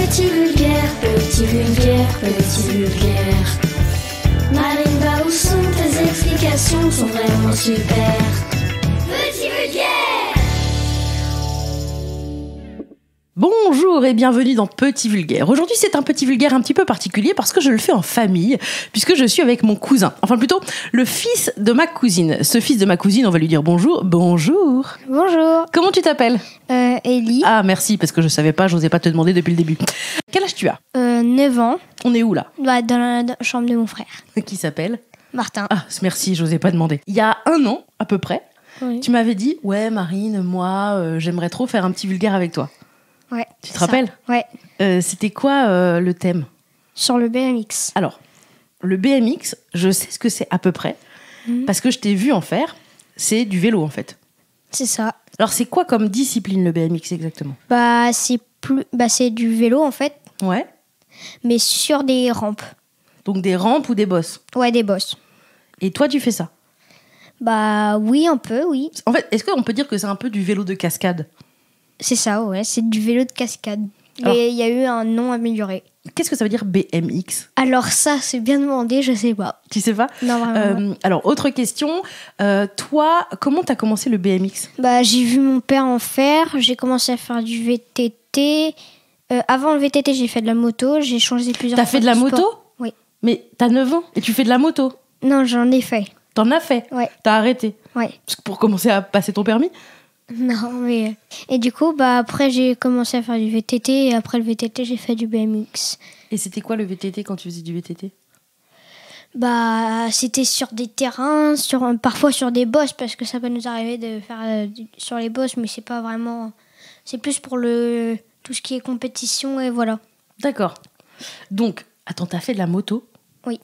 Petit vulgaire, petit vulgaire, petit vulgaire. Marine, va où sont tes explications, sont vraiment super. Petit vulgaire. Bonjour et bienvenue dans Petit Vulgaire. Aujourd'hui, c'est un Petit Vulgaire un petit peu particulier parce que je le fais en famille, puisque je suis avec mon cousin. Enfin, plutôt, le fils de ma cousine. Ce fils de ma cousine, on va lui dire bonjour. Bonjour. Bonjour. Comment tu t'appelles ? Ellie. Ah, merci, parce que je savais pas, j'osais pas te demander depuis le début. Quel âge tu as ? 9 ans. On est où là ? Dans la chambre de mon frère. Qui s'appelle ? Martin. Ah, merci, j'osais pas demander. Il y a 1 an, à peu près, Oui. tu m'avais dit, ouais, Marine, moi, j'aimerais trop faire un petit vulgaire avec toi. Ouais. Tu te rappelles ? Ouais. C'était quoi le thème ? Sur le BMX. Alors, le BMX, je sais ce que c'est à peu près, parce que je t'ai vu en faire. C'est du vélo, en fait. C'est ça. Alors, c'est quoi comme discipline, le BMX, exactement ? C'est du vélo en fait, Ouais. mais sur des rampes. Donc, des rampes ou des bosses. Ouais, des bosses. Et toi, tu fais ça ? Bah oui, un peu, oui. En fait, est-ce qu'on peut dire que c'est un peu du vélo de cascade ? C'est ça, ouais. C'est du vélo de cascade. Alors- Mais il y a eu un nom amélioré. Qu'est-ce que ça veut dire BMX ? Alors ça, c'est bien demandé, je sais pas. Tu sais pas ? Non, vraiment. Alors, autre question. Toi, comment t'as commencé le BMX ? Bah j'ai vu mon père en faire. J'ai commencé à faire du VTT. Avant le VTT, j'ai fait de la moto. J'ai changé plusieurs T'as fois fait de la moto ? sport. Oui. Mais t'as 9 ans et tu fais de la moto ? Non, j'en ai fait. T'en as fait ? Ouais. T'as arrêté ? Ouais. Parce que pour commencer à passer ton permis ? Non, mais... Et du coup, bah, après, j'ai commencé à faire du VTT. Et après le VTT, j'ai fait du BMX. Et c'était quoi le VTT quand tu faisais du VTT ? Bah, c'était sur des terrains, parfois sur des bosses, parce que ça peut nous arriver de faire sur les bosses, mais c'est pas vraiment... C'est plus pour tout ce qui est compétition, et voilà. D'accord. Donc, attends, t'as fait de la moto ? Oui.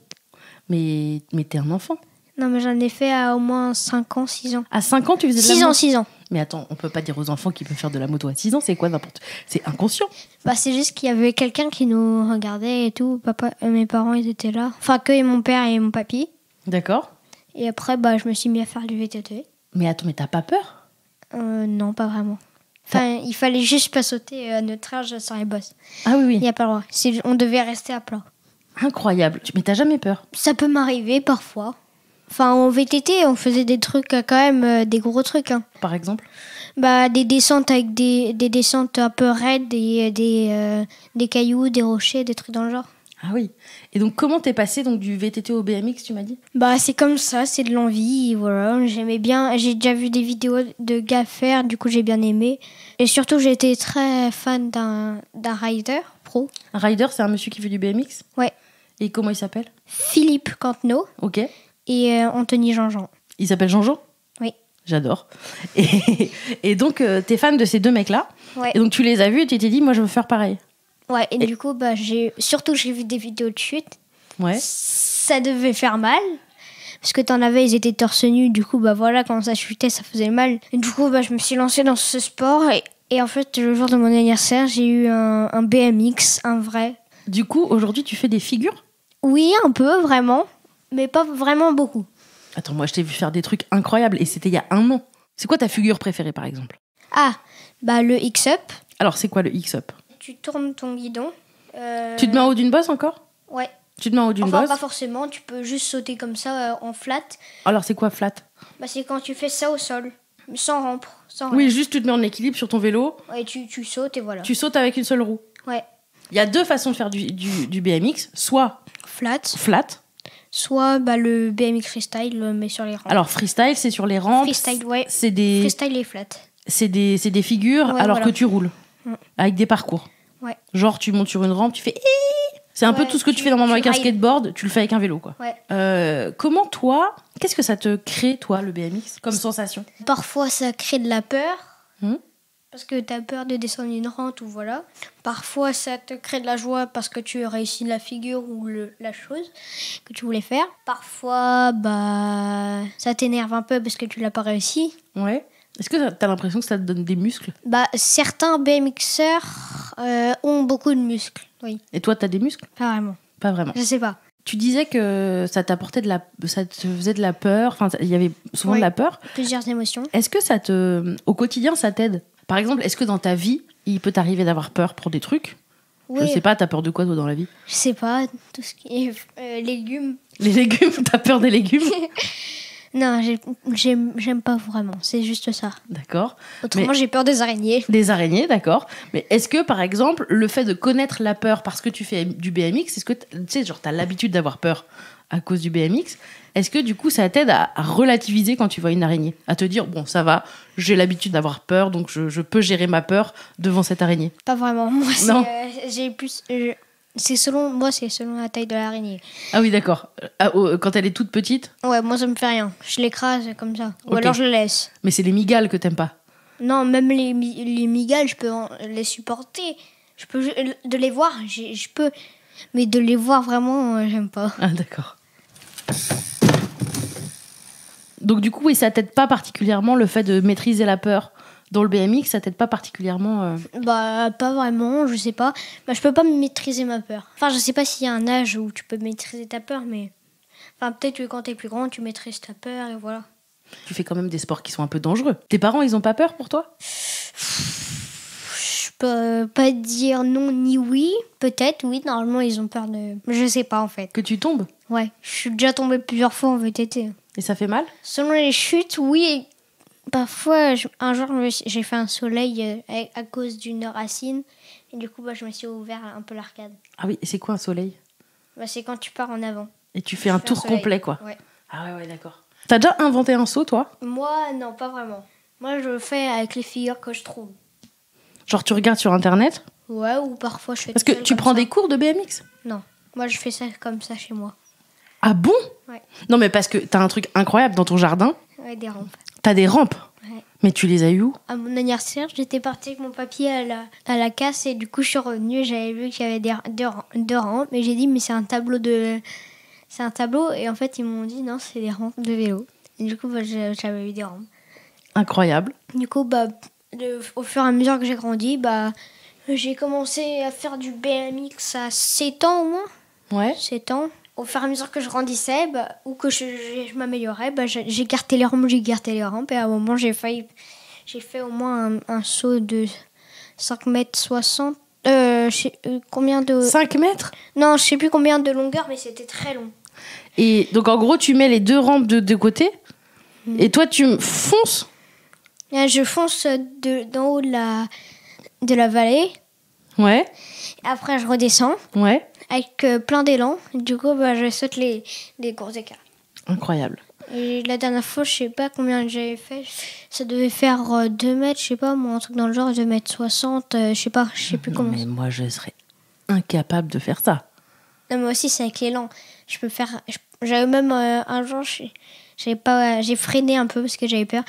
Mais t'es un enfant. Non, mais j'en ai fait à au moins 5 ans, 6 ans. À 5 ans, tu faisais de la 6 moto ? ans, 6 ans. Mais attends, on peut pas dire aux enfants qu'ils peuvent faire de la moto à 6 ans, c'est quoi n'importe... C'est inconscient. Bah, c'est juste qu'il y avait quelqu'un qui nous regardait et tout. Mes parents, ils étaient là. Enfin, que mon père et mon papy. D'accord. Et après, bah, je me suis mis à faire du VTT. Mais attends, mais t'as pas peur ? Non, pas vraiment. Enfin, il fallait juste pas sauter à notre âge sur les bosses. Ah oui, Il oui. n'y a pas le droit. On devait rester à plat. Incroyable. Mais t'as jamais peur ? Ça peut m'arriver parfois. Enfin, en VTT, on faisait des trucs quand même, des gros trucs. Hein. Par exemple ? Bah, des descentes avec des descentes un peu raides, des cailloux, des rochers, des trucs dans le genre. Ah oui. Et donc, comment t'es passé donc, du VTT au BMX, tu m'as dit ? Bah, c'est comme ça, c'est de l'envie, et voilà. J'aimais bien, j'ai déjà vu des vidéos de gars faire, du coup j'ai bien aimé. Et surtout, j'ai été très fan d'un rider pro. Un rider, c'est un monsieur qui fait du BMX ? Ouais. Et comment il s'appelle ? Philippe Cantenot Ok. et Anthony Jean-Jean. Il s'appelle Jean-Jean ? Oui. J'adore. Et donc, t'es fan de ces 2 mecs-là. Ouais. Et donc, tu les as vus et tu t'es dit, moi, je veux faire pareil. Ouais, et du coup, bah, j'ai vu des vidéos de chute. Ouais. Ça devait faire mal. Parce que t'en avais, ils étaient torse nu. Du coup, bah voilà, quand ça chutait, ça faisait mal. Et du coup, bah, je me suis lancée dans ce sport. Et en fait, le jour de mon anniversaire, j'ai eu un BMX, un vrai. Du coup, aujourd'hui, tu fais des figures ? Oui, un peu, vraiment. Mais pas vraiment beaucoup. Attends, moi, je t'ai vu faire des trucs incroyables et c'était il y a 1 an. C'est quoi ta figure préférée, par exemple ? Ah, bah le X-Up. Alors, c'est quoi le X-Up ? Tu tournes ton guidon. Tu te mets en haut d'une bosse encore ? Ouais. Tu te mets en haut d'une Enfin, bosse ? pas forcément. Tu peux juste sauter comme ça, en flat. Alors, c'est quoi flat ? Bah, c'est quand tu fais ça au sol. Sans rampe. Sans Oui, rien. juste tu te mets en équilibre sur ton vélo. Ouais, tu sautes et voilà. Tu sautes avec une seule roue. Ouais. Il y a 2 façons de faire du BMX. Soit Flat. flat. Soit bah, le BMX freestyle, mais sur les rampes. Alors, freestyle, c'est sur les rampes. Freestyle, ouais. C'est des, Freestyle et flat. c'est des figures Ouais, alors voilà. que tu roules. Avec des parcours. Ouais. Genre, tu montes sur une rampe, tu fais... C'est un peu Ouais, tout ce que tu fais normalement avec un rides. skateboard, tu le fais avec un vélo, quoi. Ouais. Comment toi, qu'est-ce que ça te crée, toi, le BMX, comme sensation ? Parfois, ça crée de la peur. Hmm. Parce que tu as peur de descendre une rente ou voilà. Parfois, ça te crée de la joie parce que tu réussis la figure ou la chose que tu voulais faire. Parfois, bah, ça t'énerve un peu parce que tu l'as pas réussi. Ouais. Est-ce que t'as l'impression que ça te donne des muscles ? Bah, certains BMXeurs ont beaucoup de muscles, oui. Et toi, t'as des muscles ? Pas vraiment. Pas vraiment. Je sais pas. Tu disais que ça t'apportait ça te faisait de la peur, enfin, il y avait souvent Ouais. de la peur. Plusieurs émotions. Est-ce que au quotidien, ça t'aide ? Par exemple, est-ce que dans ta vie, il peut t'arriver d'avoir peur pour des trucs ? Oui. Je sais pas, t'as peur de quoi toi dans la vie? Je sais pas, tout ce qui est légumes. Les légumes, t'as peur des légumes? Non, j'aime pas vraiment, c'est juste ça. D'accord. Autrement, j'ai peur des araignées. Des araignées, d'accord. Mais est-ce que, par exemple, le fait de connaître la peur parce que tu fais du BMX, est-ce que, tu sais, genre, t'as l'habitude d'avoir peur à cause du BMX, est-ce que, du coup, ça t'aide à relativiser quand tu vois une araignée? À te dire, bon, ça va, j'ai l'habitude d'avoir peur, donc je peux gérer ma peur devant cette araignée? Pas vraiment. Moi, Non. j'ai plus... c'est selon la taille de l'araignée. Ah oui, d'accord. Quand elle est toute petite? Ouais, moi, ça me fait rien. Je l'écrase comme ça. Ou Ok. alors, je le laisse. Mais c'est les migales que t'aimes pas? Non, même les migales, je peux les supporter. Je peux de les voir, je peux. Mais de les voir vraiment, j'aime pas. Ah, d'accord. Donc, du coup, oui, ça t'aide pas particulièrement le fait de maîtriser la peur dans le BMX, ça t'aide pas particulièrement Bah, pas vraiment, je sais pas. Bah, je peux pas maîtriser ma peur. Enfin, je sais pas s'il y a un âge où tu peux maîtriser ta peur, mais. Enfin, peut-être que quand t'es plus grand, tu maîtrises ta peur et voilà. Tu fais quand même des sports qui sont un peu dangereux. Tes parents, ils ont pas peur pour toi? Je peux pas dire non ni oui. Peut-être, oui, normalement, ils ont peur de. Je sais pas en fait. Que tu tombes? Ouais, je suis déjà tombée plusieurs fois en VTT. Et ça fait mal? Selon les chutes, oui. Parfois, un jour, j'ai fait un soleil à cause d'une racine. Et du coup, je me suis ouvert un peu l'arcade. Ah oui, et c'est quoi un soleil? Bah, c'est quand tu pars en avant. Et tu fais un tour soleil. complet, quoi. Ouais. Ah ouais, d'accord. T'as déjà inventé un saut, toi? Moi, non, pas vraiment. Moi, je le fais avec les figures que je trouve. Genre, tu regardes sur Internet? Ouais, ou parfois, je fais Parce que tu prends des cours de BMX? Non, moi, je fais ça comme ça chez moi. Ah bon? Ouais. Non, mais parce que t'as un truc incroyable dans ton jardin. Ouais, des rampes. T'as des rampes. Ouais. Mais tu les as eues où? À mon anniversaire, j'étais partie avec mon papier à la casse et du coup, je suis revenue. J'avais vu qu'il y avait deux rampes. Et j'ai dit, mais c'est un tableau de... C'est un tableau. Et en fait, ils m'ont dit, non, c'est des rampes de vélo. Et du coup, j'avais eu des rampes. Incroyable. Du coup, au fur et à mesure que j'ai grandi, j'ai commencé à faire du BMX à 7 ans au moins. Ouais. 7 ans. Au fur et à mesure que je grandissais, ou que je m'améliorais, j'écartais les rampes. Et à un moment, j'ai fait au moins un saut de 5 mètres 60. Combien de... 5 mètres? Non, je sais plus combien de longueur, mais c'était très long. Et donc, en gros, tu mets les deux rampes de côté. Et toi, tu fonces? Et je fonce d'en haut de la vallée. Ouais. Après, je redescends Ouais. avec plein d'élan. Du coup, je saute les gros écarts. Incroyable. Et la dernière fois, je sais pas combien j'avais fait. Ça devait faire 2 mètres, je sais pas, moi, un truc dans le genre, 2 mètres 60, je sais plus Non, comment. mais moi, je serais incapable de faire ça. Non, moi aussi, c'est avec l'élan. Je peux faire. J'avais même un jour, j'ai freiné un peu parce que j'avais peur.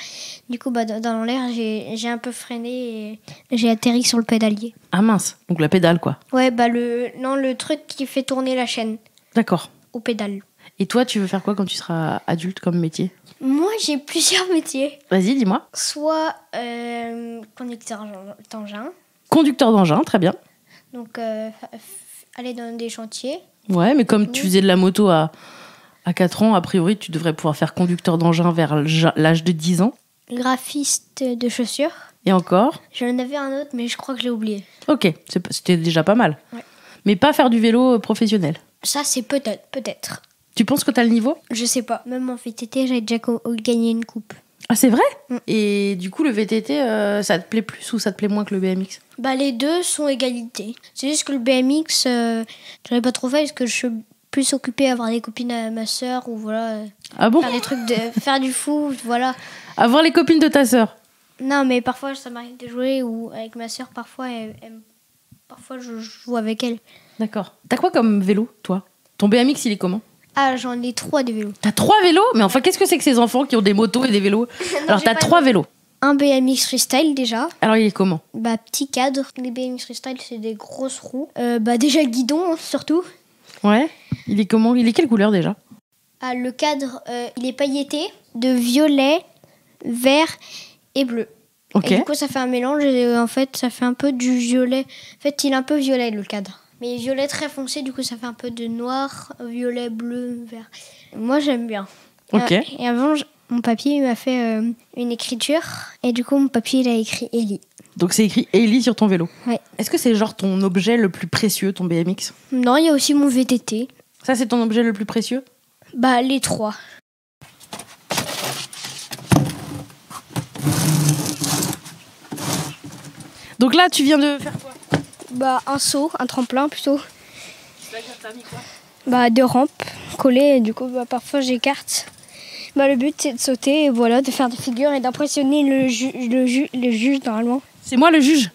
Du coup, dans l'air, j'ai un peu freiné et j'ai atterri sur le pédalier. Ah mince, donc la pédale, quoi. Ouais, le truc qui fait tourner la chaîne D'accord. au pédale. Et toi, tu veux faire quoi quand tu seras adulte comme métier? Moi, j'ai plusieurs métiers. Vas-y, dis-moi. Soit conducteur d'engin, Conducteur d'engin, très bien. donc aller dans des chantiers. Ouais, mais comme tu faisais de la moto à 4 ans, a priori, tu devrais pouvoir faire conducteur d'engin vers l'âge de 10 ans. Graphiste de chaussures. Et encore? J'en avais un autre, mais je crois que je l'ai oublié. Ok, c'était déjà pas mal. Ouais. Mais pas faire du vélo professionnel. Ça, c'est peut-être. Tu penses que t'as le niveau? Je sais pas. Même en VTT, j'avais déjà gagné une coupe. Ah, c'est vrai? Et du coup, le VTT, ça te plaît plus ou ça te plaît moins que le BMX? Les deux sont égalité. C'est juste que le BMX, j'en ai pas trop fait parce que je suis plus occupée à avoir des copines à ma sœur ou voilà. Ah bon? Faire des trucs faire du foot, voilà. Avoir les copines de ta sœur? Non, mais parfois ça m'arrive de jouer ou avec ma sœur, parfois parfois je joue avec elle. D'accord. T'as quoi comme vélo, toi? Ton BMX, il est comment? Ah, j'en ai 3 de vélos. T'as 3 vélos? Mais enfin, qu'est-ce que c'est que ces enfants qui ont des motos et des vélos? Alors, j'ai t'as pas 3 vélos. Un BMX freestyle déjà. Alors, il est comment? Petit cadre. Les BMX freestyle, c'est des grosses roues. Déjà guidon, hein, surtout. Ouais. Il est comment? Il est quelle couleur déjà? Le cadre, il est pailleté de violet, vert et bleu. Ok. Et du coup, ça fait un mélange. Et, en fait, ça fait un peu du violet. En fait, il est un peu violet, le cadre. Mais violet très foncé, du coup, ça fait un peu de noir, violet, bleu, vert. Moi, j'aime bien. Ok. Et avant, mon papier il m'a fait une écriture. Et du coup, mon papier, il a écrit Ellie. Donc c'est écrit Ellie sur ton vélo. Ouais. Est-ce que c'est genre ton objet le plus précieux, ton BMX? Non, il y a aussi mon VTT. Ça, c'est ton objet le plus précieux? Bah, les 3. Donc là, tu viens de faire quoi? Bah, un saut, un tremplin plutôt. Bah, 2 rampes collées, et du coup, bah, parfois j'écarte. Bah, le but, c'est de sauter, et voilà, de faire des figures et d'impressionner le juge, normalement. C'est moi le juge?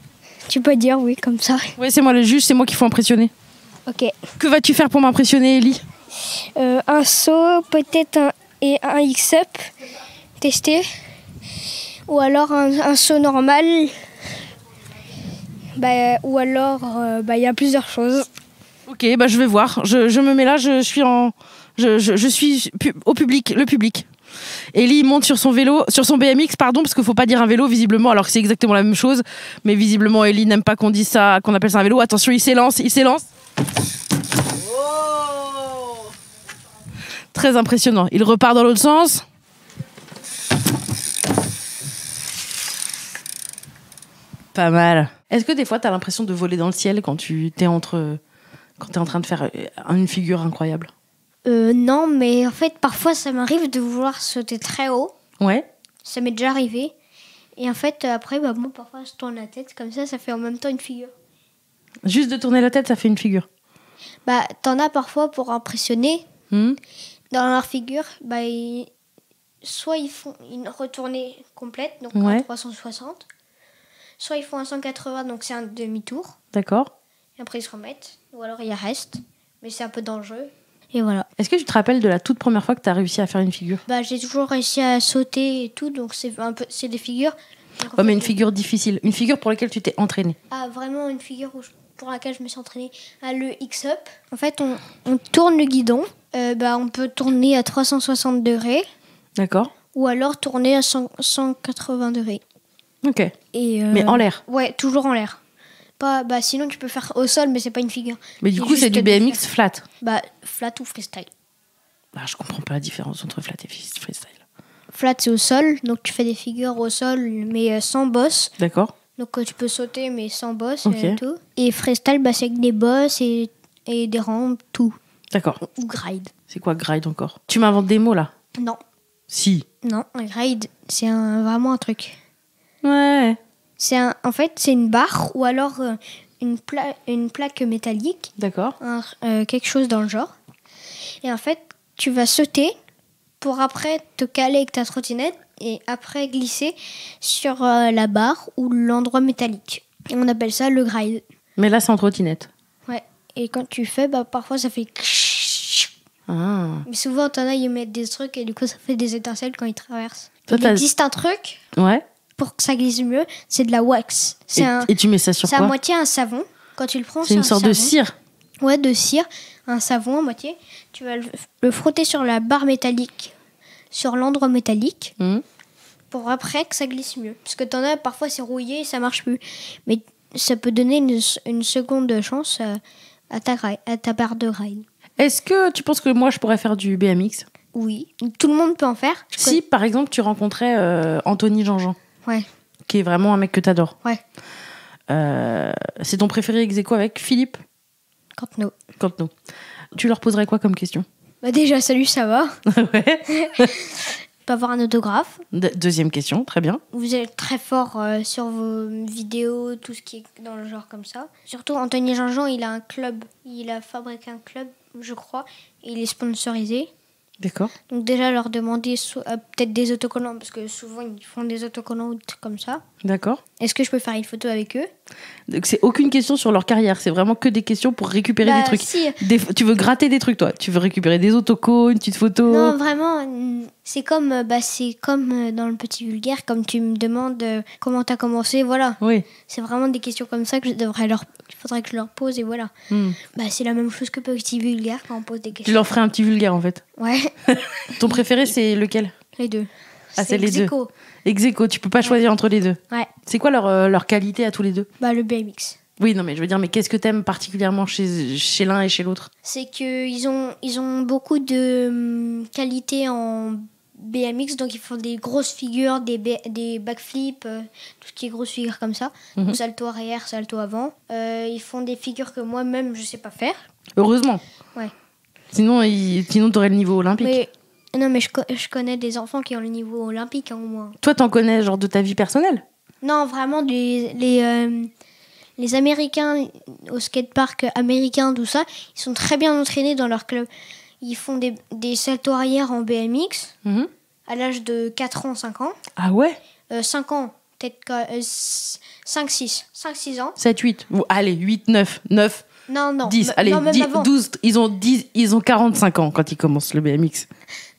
Tu peux dire oui, comme ça. Oui, c'est moi le juge, c'est moi qu'il faut impressionner. Ok. Que vas-tu faire pour m'impressionner, Ellie? Un saut, peut-être un X-up, tester. Ou alors un saut normal. Bah, ou alors, il y a plusieurs choses. Ok, bah je vais voir. Je me mets là, je suis au public, le public. Ellie monte sur son vélo, sur son BMX, pardon, parce qu'il faut pas dire un vélo visiblement, alors que c'est exactement la même chose. Mais visiblement, Ellie n'aime pas qu'on dise ça, qu'on appelle ça un vélo. Attention, il s'élance. Oh, très impressionnant. Il repart dans l'autre sens. Pas mal. Est-ce que des fois, t'as l'impression de voler dans le ciel quand t'es en train de faire une figure incroyable? Non, mais en fait, parfois, ça m'arrive de vouloir sauter très haut. Ouais. Ça m'est déjà arrivé. Et en fait, après, bah, bon, parfois, je tourne la tête. Comme ça fait en même temps une figure. Juste de tourner la tête, ça fait une figure. Bah, t'en as parfois pour impressionner. Dans leur figure, bah, soit ils font une retournée complète, donc un 360. Soit ils font un 180, donc c'est un demi-tour. D'accord. Et après, ils se remettent. Ou alors, ils restent. Mais c'est un peu dangereux. Et voilà. Est-ce que tu te rappelles de la toute première fois que tu as réussi à faire une figure? Bah, j'ai toujours réussi à sauter et tout, donc c'est des figures. Ouais, mais une figure difficile. Une figure pour laquelle tu t'es entraînée. Ah, vraiment une figure pour laquelle je me suis entraînée. Ah, le X-Up. En fait, on tourne le guidon. On peut tourner à 360 degrés. D'accord. Ou alors tourner à 180 degrés. Ok. Mais en l'air? Ouais, toujours en l'air. Sinon, tu peux faire au sol, mais c'est pas une figure. Mais du coup, c'est du BMX flat? Bah, flat ou freestyle. Bah, je comprends pas la différence entre flat et freestyle. Flat, c'est au sol, donc tu fais des figures au sol, mais sans boss. D'accord. Donc tu peux sauter, mais sans boss Okay. et tout. Et freestyle, c'est avec des boss et des rampes, tout. D'accord. Ou gride. C'est quoi gride encore? Tu m'inventes des mots là? Non. Si. Non, un gride, c'est vraiment un truc. Ouais. En fait, c'est une barre ou alors une plaque métallique. D'accord. Quelque chose dans le genre. Et en fait, tu vas sauter pour après te caler avec ta trottinette et après glisser sur la barre ou l'endroit métallique. Et on appelle ça le gride. Mais là, c'est en trottinette. Ouais. Et quand tu fais, parfois ça fait... Ah. Mais souvent, t'en as, ils mettent des trucs et du coup, ça fait des étincelles quand ils traversent. Toi, Il existe un truc Ouais. pour que ça glisse mieux, c'est de la wax. Et tu mets ça sur C'est à quoi? moitié un savon. Quand tu le prends, C'est une sorte de savon. cire. Ouais, de cire, un savon à moitié. Tu vas le frotter sur la barre métallique, sur l'endroit métallique, pour après que ça glisse mieux. Parce que t'en as, parfois c'est rouillé et ça marche plus. Mais ça peut donner une seconde chance à ta barre de gride. Est-ce que tu penses que moi, je pourrais faire du BMX? Oui, tout le monde peut en faire. Si, par exemple, tu rencontrais Anthony Jean-Jean, Ouais, qui est vraiment un mec que t'adores. ouais. C'est ton préféré ex aequo avec Philippe Cantenot. Tu leur poserais quoi comme question? Bah déjà, salut, ça va? Ouais. Pas avoir un autographe. Deuxième question, très bien. Vous êtes très fort sur vos vidéos, tout ce qui est dans le genre comme ça. Surtout, Anthony Jean-Jean, il a un club. Il a fabriqué un club, je crois. Et il est sponsorisé. D'accord. Donc déjà, leur demander peut-être des autocollants, parce que souvent, ils font des autocollants ou des trucs comme ça. D'accord. Est-ce que je peux faire une photo avec eux? Donc c'est aucune question sur leur carrière, c'est vraiment que des questions pour récupérer des trucs. Si. Tu veux gratter des trucs, toi? Tu veux récupérer des autocollants, une petite photo? Non, vraiment, c'est comme dans le petit vulgaire, comme tu me demandes comment t'as commencé, voilà. Oui. C'est vraiment des questions comme ça que il faudrait que je leur pose et voilà. C'est la même chose que petit vulgaire quand on pose des questions. Tu leur ferais un petit vulgaire en fait. Ouais, Ton préféré, c'est lequel? les deux. Ah, c'est les ex deux. aequo. Ex aequo, tu peux pas choisir entre les deux. Ouais, C'est quoi leur qualité à tous les deux? le BMX. Oui, non, mais je veux dire, mais qu'est-ce que t'aimes particulièrement chez l'un et chez l'autre? C'est qu'ils ont beaucoup de qualités en BMX, donc ils font des grosses figures, des backflips, tout ce qui est grosses figures comme ça. Donc, salto arrière, salto avant. Ils font des figures que moi-même je sais pas faire. Heureusement. Ouais. Sinon t'aurais le niveau olympique. Mais non, mais je connais des enfants qui ont le niveau olympique, hein, au moins. Toi, t'en connais genre de ta vie personnelle? Non, vraiment les Américains au skatepark américain, tout ça, ils sont très bien entraînés dans leur club. Ils font des saltos arrière en BMX à l'âge de 4 ans, 5 ans. Ah ouais? 5 ans, peut-être 5-6 ans. 7, 8. Allez, 8, 9, 9. Non, 10, allez, non, même 10, avant. 12. Ils ont 45 ans quand ils commencent le BMX.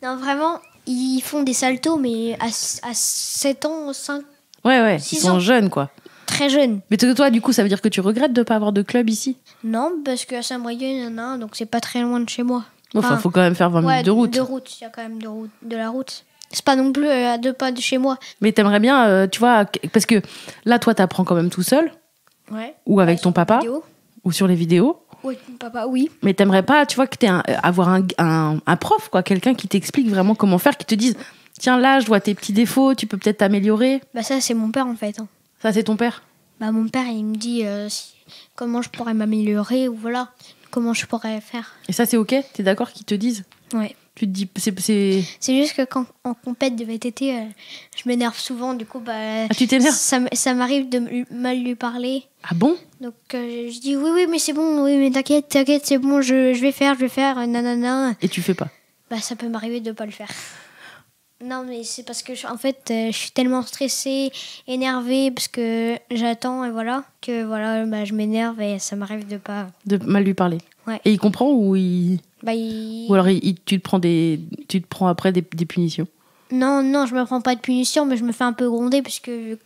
Non, vraiment, ils font des saltos, mais à 7 ans, 5, Ouais, ils 6 sont ans. jeunes, quoi. Très jeunes. Mais toi, du coup, ça veut dire que tu regrettes de ne pas avoir de club ici? Non, parce qu'à Saint-Brieuc, il y en a un, donc c'est pas très loin de chez moi. Enfin, faut quand même faire 20 minutes de route. De route, il y a quand même de la route. C'est pas non plus à 2 pas de chez moi. Mais t'aimerais bien, tu vois, parce que là, toi, t'apprends quand même tout seul, Ouais. ou avec ton papa, Vidéo. ou sur les vidéos. Oui, mon papa, oui. Mais t'aimerais pas, tu vois, que avoir un prof, quoi, quelqu'un qui t'explique vraiment comment faire, qui te dise, tiens, là, je vois tes petits défauts, tu peux peut-être t'améliorer. Bah ça, c'est mon père, en fait. Hein. Ça, c'est ton père? Bah mon père, il me dit comment je pourrais m'améliorer, ou voilà, comment je pourrais faire. Et ça, c'est OK? T'es d'accord qu'ils te disent? Ouais. Tu te dis, C'est juste que quand en compète de VTT, je m'énerve souvent, du coup, bah... Ah, tu t'énerves? Ça m'arrive de mal lui parler. Ah bon? Donc je dis oui, mais c'est bon, oui, mais t'inquiète, c'est bon, je vais faire, nanana. Et tu fais pas? Bah ça peut m'arriver de pas le faire. Non, mais c'est parce que en fait, je suis tellement stressée, énervée, parce que j'attends, et voilà, que voilà, bah, je m'énerve et ça m'arrive de pas... De mal lui parler? Ouais. Et il comprend ou il... Bah, Ou alors tu te prends après des punitions? Non, je me prends pas de punition, mais je me fais un peu gronder, parce que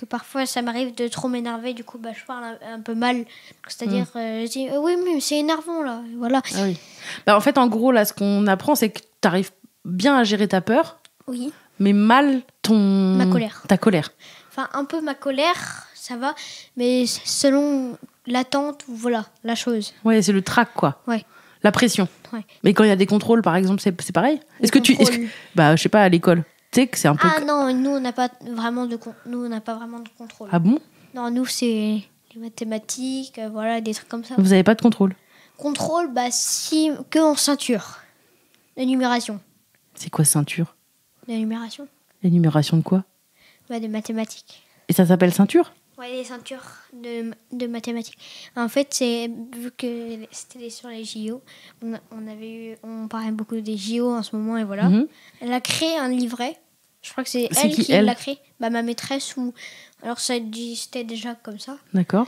parfois ça m'arrive de trop m'énerver, du coup bah, je parle un peu mal. C'est-à-dire, je dis oui, mais c'est énervant là, voilà. Ah oui. Bah, en fait, en gros, là, ce qu'on apprend, c'est que tu arrives bien à gérer ta peur, Oui, mais mal ma colère. ta colère. Enfin, un peu ma colère, ça va, mais selon l'attente ou voilà, la chose. Ouais, c'est le trac, quoi. Ouais. La pression. Ouais. Mais quand il y a des contrôles, par exemple, c'est pareil? Contrôles. Bah, je sais pas, à l'école. Tu sais que c'est un peu... Ah non, nous on n'a pas vraiment de contrôle. Ah bon? Non, nous c'est les mathématiques, voilà, des trucs comme ça. Vous avez pas de contrôle? Contrôle, bah si, que en ceinture. L'énumération. C'est quoi ceinture? L'énumération. L'énumération de quoi? Bah de mathématiques. Et ça s'appelle ceinture? Ouais, les ceintures de mathématiques. En fait, c'est vu que c'était sur les JO, on parlait beaucoup des JO en ce moment, et voilà. Elle a créé un livret. Je crois que c'est elle qui l'a créé. Bah, ma maîtresse, ou alors ça existait déjà comme ça. D'accord.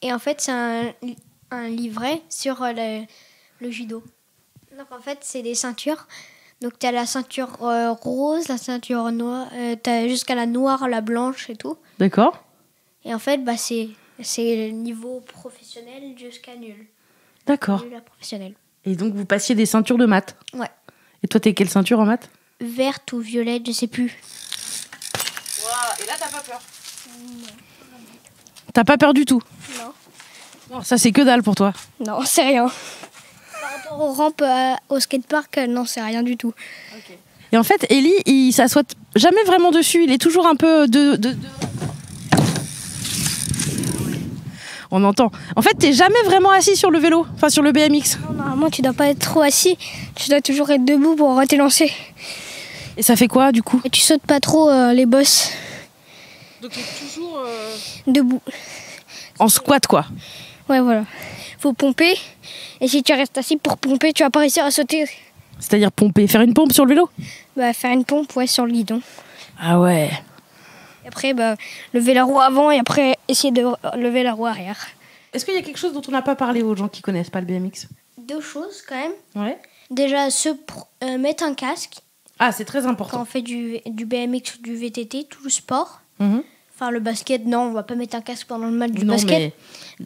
Et en fait, c'est un livret sur le judo. Donc en fait, c'est des ceintures. Donc tu as la ceinture rose, la ceinture noire, tu as jusqu'à la noire, la blanche et tout. D'accord. Et en fait, bah, c'est le niveau professionnel jusqu'à nul. D'accord. Nul à professionnel. Et donc, vous passiez des ceintures de maths? Ouais. Et toi, t'es quelle ceinture en maths? Verte ou violette, je sais plus. Wow, et là, t'as pas peur? T'as pas peur du tout? Non. Bon, ça, c'est que dalle pour toi. Non, c'est rien. Par rapport aux rampes au skatepark, non, c'est rien du tout. Okay. Et en fait, Ellie, il s'assoit jamais vraiment dessus. Il est toujours un peu On entend. En fait, t'es jamais vraiment assis sur le vélo, enfin sur le BMX. Non, normalement, tu dois pas être trop assis. Tu dois toujours être debout pour t'élancer. Et ça fait quoi, du coup? Et tu sautes pas trop les bosses. Donc t'es toujours... Debout. En squat, quoi. Ouais, voilà. Faut pomper. Et si tu restes assis pour pomper, tu vas pas réussir à sauter. C'est-à-dire pomper, faire une pompe sur le vélo? Bah, faire une pompe, ouais, sur le guidon. Ah ouais. Et après, bah, lever la roue avant et après, essayer de lever la roue arrière. Est-ce qu'il y a quelque chose dont on n'a pas parlé aux gens qui connaissent pas le BMX? 2 choses, quand même. Ouais. Déjà, mettre un casque. Ah, c'est très Quand important. on fait du BMX ou du VTT, tout le sport. Mhm. Enfin, le basket, non, on va pas mettre un casque pendant le match du Non, basket.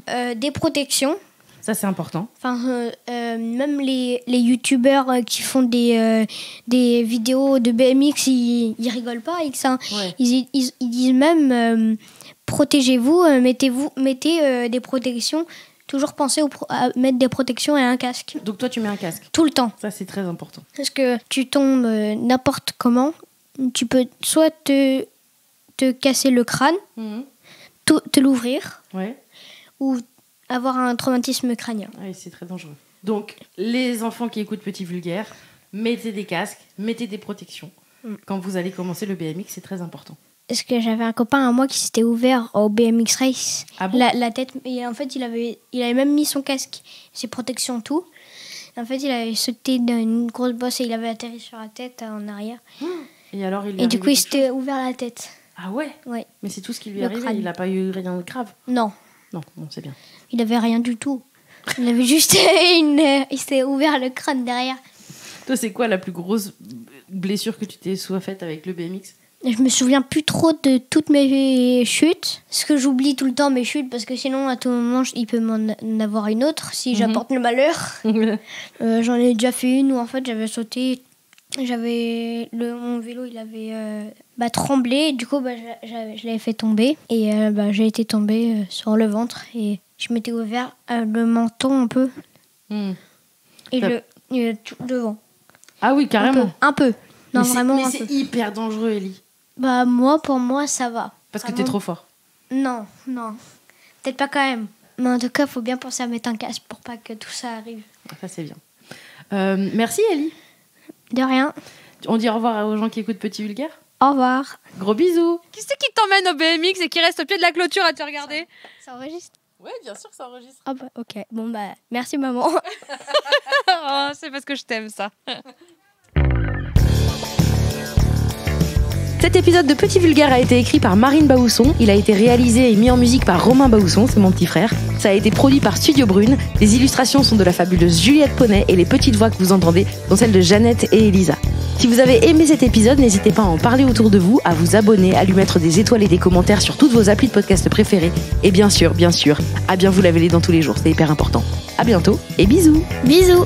mais Des protections. ça, c'est important. Enfin, même les youtubeurs qui font des vidéos de BMX, ils rigolent pas avec ça. Ouais. Ils disent même protégez-vous, mettez des protections toujours penser à mettre des protections et un casque. Donc toi, tu mets un casque. Tout le temps. Ça, c'est très important. Parce que tu tombes n'importe comment. Tu peux soit te casser le crâne, te l'ouvrir, ou avoir un traumatisme crânien. Oui, c'est très dangereux. Donc, les enfants qui écoutent Petit Vulgaire, mettez des casques, mettez des protections. Quand vous allez commencer le BMX, c'est très important. Parce que j'avais un copain à moi qui s'était ouvert au BMX Race. Ah bon? La tête, et en fait, il avait même mis son casque, ses protections, tout. En fait, il avait sauté d'une grosse bosse et il avait atterri sur la tête en arrière. Et alors, Et du coup, il s'était ouvert la tête. Ah ouais? Ouais. Mais c'est tout ce qui lui est arrivé, il n'a pas eu rien de grave? Non. Non, bon, c'est bien. Il avait rien du tout. Il avait juste il s'est ouvert le crâne derrière. Toi, c'est quoi la plus grosse blessure que tu t'es soit faite avec le BMX? Je me souviens plus trop de toutes mes chutes. Parce que j'oublie tout le temps mes chutes, parce que sinon, à tout moment, il peut m'en avoir une autre si j'apporte le malheur. J'en ai déjà fait une où en fait j'avais sauté. Mon vélo, il avait tremblé. Du coup, je l'avais fait tomber. Et j'ai été tombée sur le ventre. Et je m'étais ouvert le menton un peu. Et tout devant. Ah oui, carrément. Un peu. Non, mais vraiment mais un c'est peu. hyper dangereux, Ellie. Pour moi, ça va. Parce que t'es trop fort. Non. Peut-être pas quand même. Mais en tout cas, il faut bien penser à mettre un casque pour pas que tout ça arrive. Ça, c'est bien. Merci, Ellie. De rien. On dit au revoir aux gens qui écoutent Petit Vulgaire. Au revoir. Gros bisous. Qui c'est qui t'emmène au BMX et qui reste au pied de la clôture à te regarder? Ça enregistre? Ouais, bien sûr, ça enregistre. Ah bah, ok. Bon, merci maman. Oh, c'est parce que je t'aime, ça. Cet épisode de Petit Vulgaire a été écrit par Marine Baousson. Il a été réalisé et mis en musique par Romain Baousson, c'est mon petit frère. Ça a été produit par Studio Brune. Les illustrations sont de la fabuleuse Juliette Poney et les petites voix que vous entendez sont celles de Jeannette et Elisa. Si vous avez aimé cet épisode, n'hésitez pas à en parler autour de vous, à vous abonner, à lui mettre des étoiles et des commentaires sur toutes vos applis de podcast préférés. Et bien sûr, à bien vous laver les dents tous les jours, c'est hyper important. À bientôt et bisous. Bisous.